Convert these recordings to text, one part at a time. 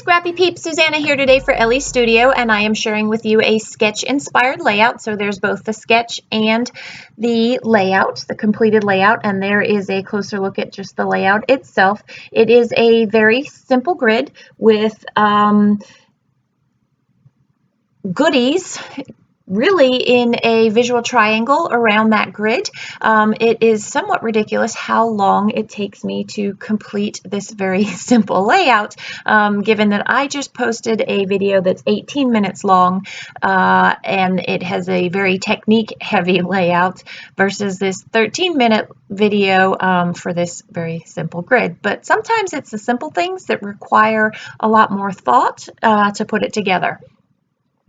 Scrappy Peeps, Suzanna here today for Elle Studio, and I am sharing with you a sketch-inspired layout. So there's both the sketch and the layout, the completed layout, and there is a closer look at just the layout itself. It is a very simple grid with goodies really in a visual triangle around that grid. It is somewhat ridiculous how long it takes me to complete this very simple layout, given that I just posted a video that's 18 minutes long and it has a very technique heavy layout versus this 13-minute video for this very simple grid. But sometimes it's the simple things that require a lot more thought to put it together.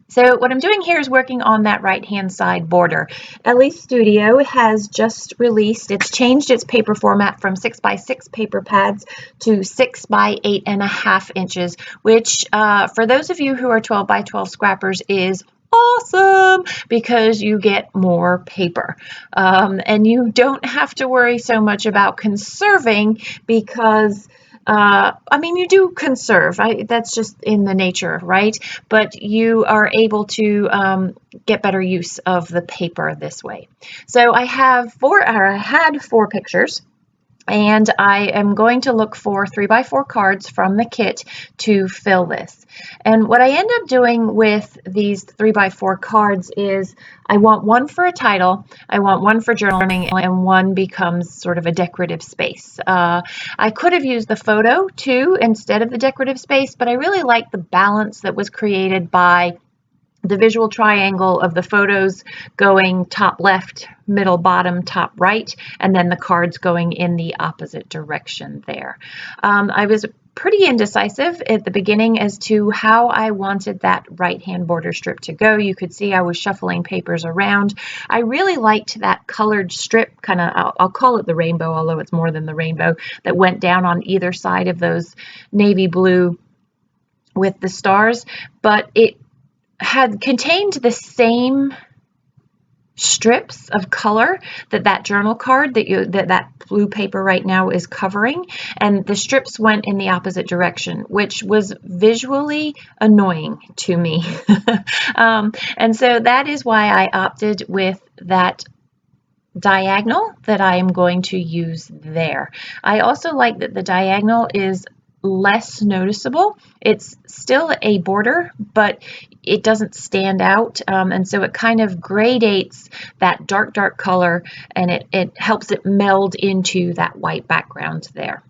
So what I'm doing here is working on that right-hand side border. Elle Studio has just released, it's changed its paper format from 6x6 paper pads to 6 by 8.5 inches, which for those of you who are 12 by 12 scrappers is awesome because you get more paper and you don't have to worry so much about conserving because I mean, you do conserve. That's just in the nature, right? But you are able to get better use of the paper this way. So I had 4 pictures. And I am going to look for 3x4 cards from the kit to fill this. And what I end up doing with these 3x4 cards is I want one for a title, I want one for journaling, and one becomes sort of a decorative space. I could have used the photo too instead of the decorative space, but I really like the balance that was created by the visual triangle of the photos going top left, middle bottom, top right, and then the cards going in the opposite direction there. I was pretty indecisive at the beginning as to how I wanted that right-hand border strip to go. You could see I was shuffling papers around. I really liked that colored strip, kind of, I'll call it the rainbow, although it's more than the rainbow, that went down on either side of those navy blue with the stars, but it had contained the same strips of color that journal card that blue paper right now is covering, and the strips went in the opposite direction, which was visually annoying to me. And so that is why I opted with that diagonal that I am going to use there. I also like that the diagonal is less noticeable. It's still a border, but it doesn't stand out, and so it kind of gradates that dark color, and it helps it meld into that white background there.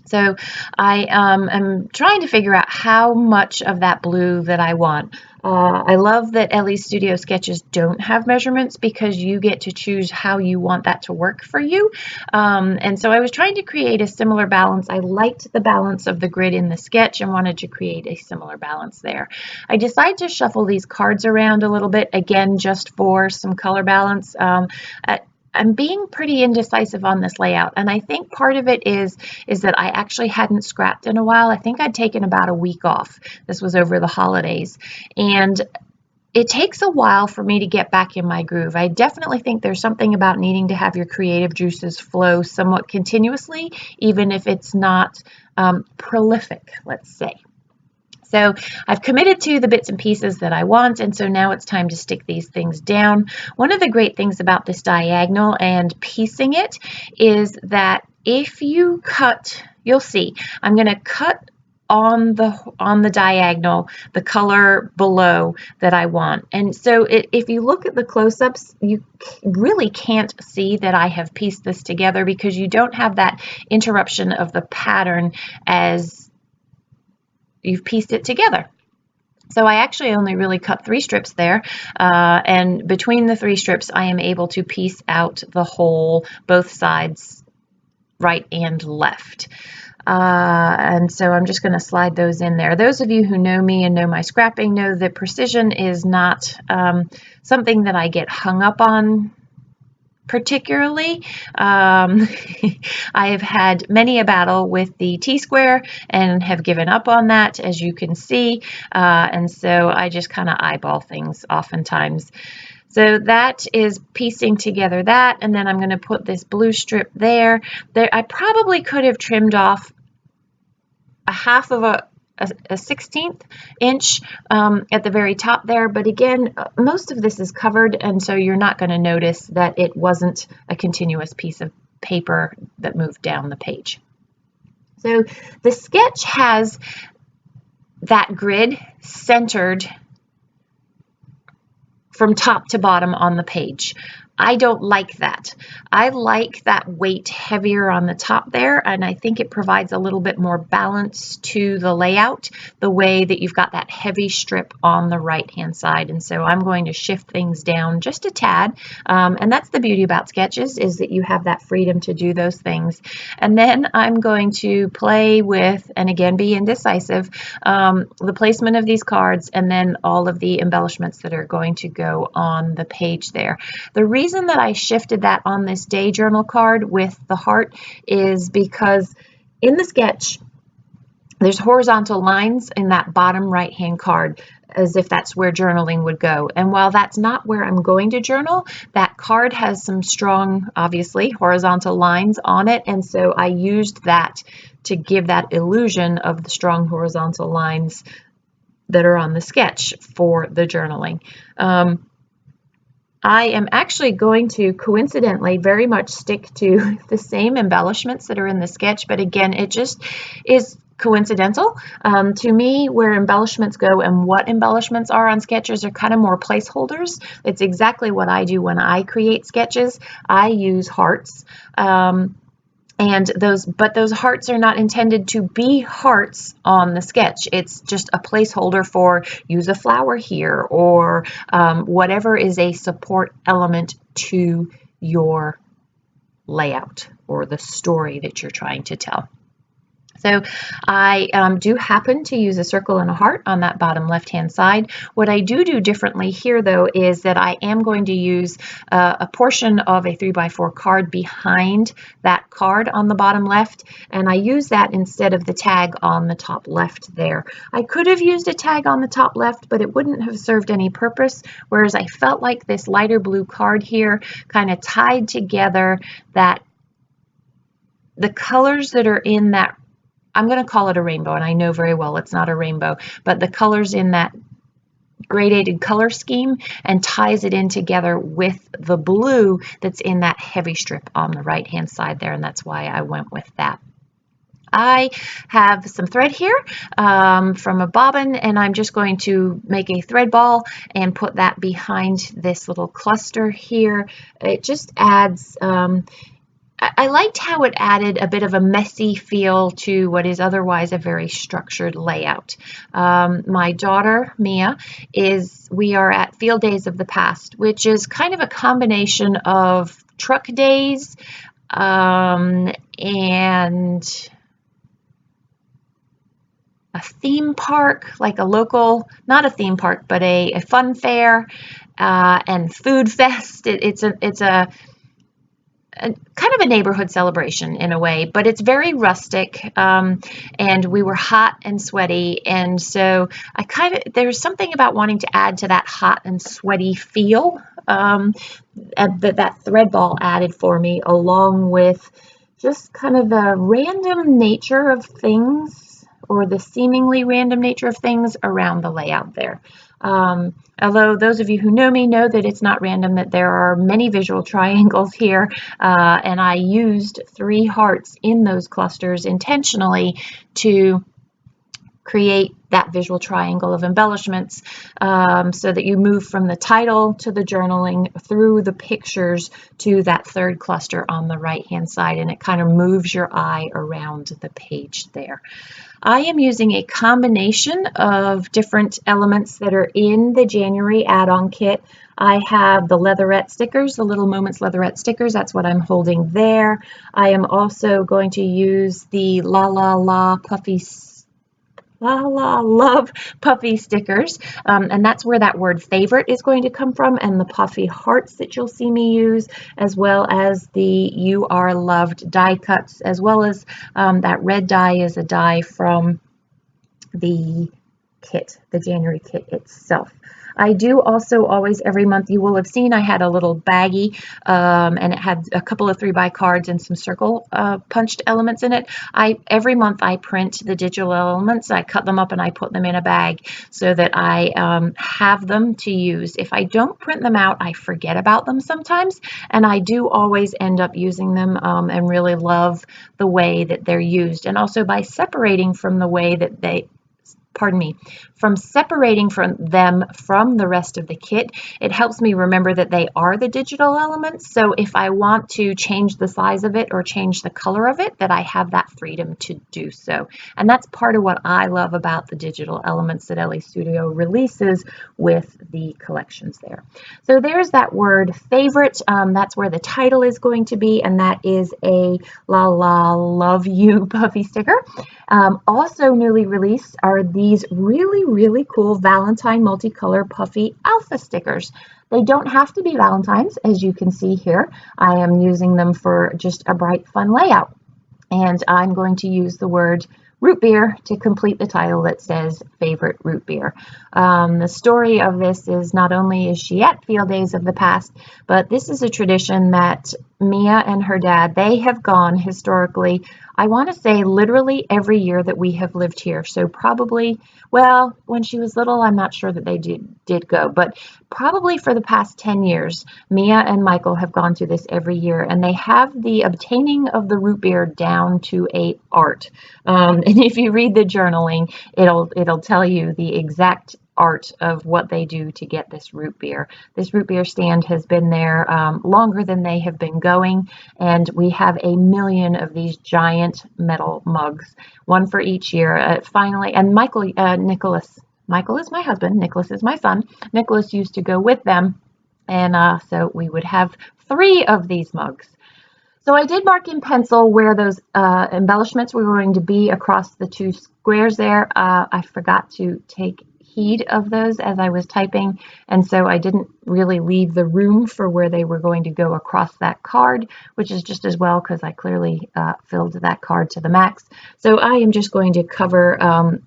So I am trying to figure out how much of that blue that I want. I love that Elle Studio sketches don't have measurements because you get to choose how you want that to work for you. And so I was trying to create a similar balance. I liked the balance of the grid in the sketch and wanted to create a similar balance there. I decided to shuffle these cards around a little bit, again, just for some color balance. I'm being pretty indecisive on this layout, and I think part of it is that I actually hadn't scrapped in a while. I think I'd taken about a week off. This was over the holidays, and it takes a while for me to get back in my groove. I definitely think there's something about needing to have your creative juices flow somewhat continuously, even if it's not prolific, let's say. So I've committed to the bits and pieces that I want, and so now it's time to stick these things down. One of the great things about this diagonal and piecing it is that if you cut, you'll see, I'm going to cut on the diagonal the color below that I want. And so if you look at the close-ups, you really can't see that I have pieced this together because you don't have that interruption of the pattern as you've pieced it together. So I actually only really cut 3 strips there, and between the 3 strips I am able to piece out the whole, both sides, right and left. And so I'm just going to slide those in there. Those of you who know me and know my scrapping know that precision is not something that I get hung up on particularly. I have had many a battle with the T-square and have given up on that, as you can see, and so I just kind of eyeball things oftentimes. So that is piecing together that, and then I'm going to put this blue strip there. I probably could have trimmed off a half of a 1/16 inch at the very top there, but again, most of this is covered, and so you're not going to notice that it wasn't a continuous piece of paper that moved down the page. So the sketch has that grid centered from top to bottom on the page. I don't like that. I like that weight heavier on the top there, and I think it provides a little bit more balance to the layout, the way that you've got that heavy strip on the right-hand side. And so I'm going to shift things down just a tad, and that's the beauty about sketches, is that you have that freedom to do those things. And then I'm going to play with, and again be indecisive, the placement of these cards and then all of the embellishments that are going to go on the page there. The reason that I shifted that on this day journal card with the heart is because in the sketch, there's horizontal lines in that bottom right-hand card, as if that's where journaling would go. And while that's not where I'm going to journal, that card has some strong, obviously, horizontal lines on it. And so I used that to give that illusion of the strong horizontal lines that are on the sketch for the journaling. I am actually going to coincidentally very much stick to the same embellishments that are in the sketch, but again, it just is coincidental. To me, where embellishments go and what embellishments are on sketches are kind of more placeholders. It's exactly what I do when I create sketches. I use hearts. But those hearts are not intended to be hearts on the sketch. It's just a placeholder for use a flower here, or whatever is a support element to your layout or the story that you're trying to tell. So I do happen to use a circle and a heart on that bottom left-hand side. What I do differently here, though, is that I am going to use a portion of a 3x4 card behind that card on the bottom left, and I use that instead of the tag on the top left there. I could have used a tag on the top left, but it wouldn't have served any purpose, whereas I felt like this lighter blue card here kind of tied together that the colors that are in that, I'm going to call it a rainbow, and I know very well it's not a rainbow, but the colors in that gradated color scheme, and ties it in together with the blue that's in that heavy strip on the right-hand side there, and that's why I went with that. I have some thread here from a bobbin, and I'm just going to make a thread ball and put that behind this little cluster here. It just adds I liked how it added a bit of a messy feel to what is otherwise a very structured layout. My daughter, Mia, we are at Field Days of the Past, which is kind of a combination of truck days and a theme park, like a local, not a theme park, but a fun fair and food fest. It's a kind of a neighborhood celebration in a way, but it's very rustic, and we were hot and sweaty, and so there's something about wanting to add to that hot and sweaty feel that thread ball added for me, along with just kind of the random nature of things, or the seemingly random nature of things around the layout there. Although those of you who know me know that it's not random, that there are many visual triangles here, and I used 3 hearts in those clusters intentionally to create that visual triangle of embellishments, so that you move from the title to the journaling through the pictures to that third cluster on the right hand side, and it kind of moves your eye around the page there. I am using a combination of different elements that are in the January add-on kit. I have the leatherette stickers, the Little Moments leatherette stickers. That's what I'm holding there. I am also going to use the La La La Puffy Love puffy stickers, and that's where that word favorite is going to come from, and the puffy hearts that you'll see me use, as well as the You Are Loved die cuts, as well as that red die is a die from the kit, the January kit itself. I do also always, every month, you will have seen I had a little baggie, and it had a couple of 3x cards and some circle punched elements in it. Every month I print the digital elements, I cut them up and I put them in a bag so that I have them to use. If I don't print them out, I forget about them sometimes, and I do always end up using them and really love the way that they're used. And also by separating from the way that from separating from them from the rest of the kit, it helps me remember that they are the digital elements. So if I want to change the size of it or change the color of it, that I have that freedom to do so. And that's part of what I love about the digital elements that Elle Studio releases with the collections there. So there's that word favorite. That's where the title is going to be, and that is a La La Love You puffy sticker. Also newly released are these really cool Valentine multicolor puffy alpha stickers. They don't have to be Valentines, as you can see here. I am using them for just a bright, fun layout. And I'm going to use the word root beer to complete the title that says favorite root beer. The story of this is not only is she at Field Days of the Past, but this is a tradition that Mia and her dad, they have gone historically, I want to say literally every year that we have lived here. So probably, well, when she was little, I'm not sure that they did go, but probably for the past 10 years, Mia and Michael have gone through this every year, and they have the obtaining of the root beer down to a art. And if you read the journaling, it'll tell you the exact art of what they do to get this root beer. This root beer stand has been there longer than they have been going, and we have a million of these giant metal mugs, one for each year. Finally, and Michael is my husband, Nicholas is my son. Nicholas used to go with them, and so we would have 3 of these mugs. So I did mark in pencil where those embellishments were going to be across the 2 squares there. I forgot to take heed of those as I was typing, and so I didn't really leave the room for where they were going to go across that card, which is just as well because I clearly filled that card to the max. So I am just going to cover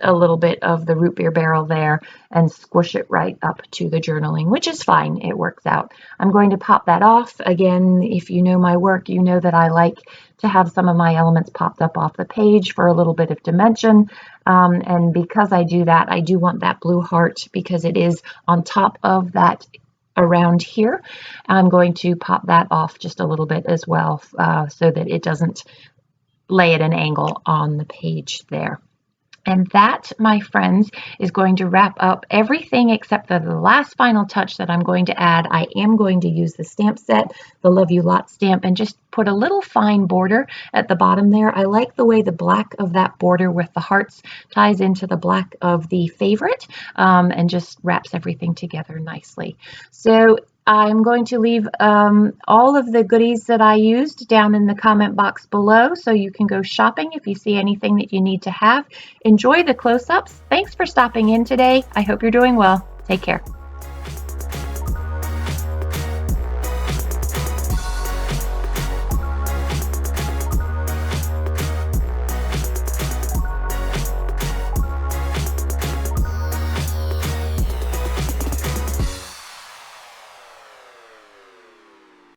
a little bit of the root beer barrel there and squish it right up to the journaling, which is fine. It works out. I'm going to pop that off. Again, if you know my work, you know that I like to have some of my elements popped up off the page for a little bit of dimension. And because I do that, I do want that blue heart because it is on top of that around here. I'm going to pop that off just a little bit as well so that it doesn't lay at an angle on the page there. And that, my friends, is going to wrap up everything except for the last final touch that I'm going to add. I am going to use the stamp set, the Love You Lot stamp, and just put a little fine border at the bottom there. I like the way the black of that border with the hearts ties into the black of the favorite and just wraps everything together nicely. So I'm going to leave all of the goodies that I used down in the comment box below so you can go shopping if you see anything that you need to have. Enjoy the close-ups. Thanks for stopping in today. I hope you're doing well. Take care.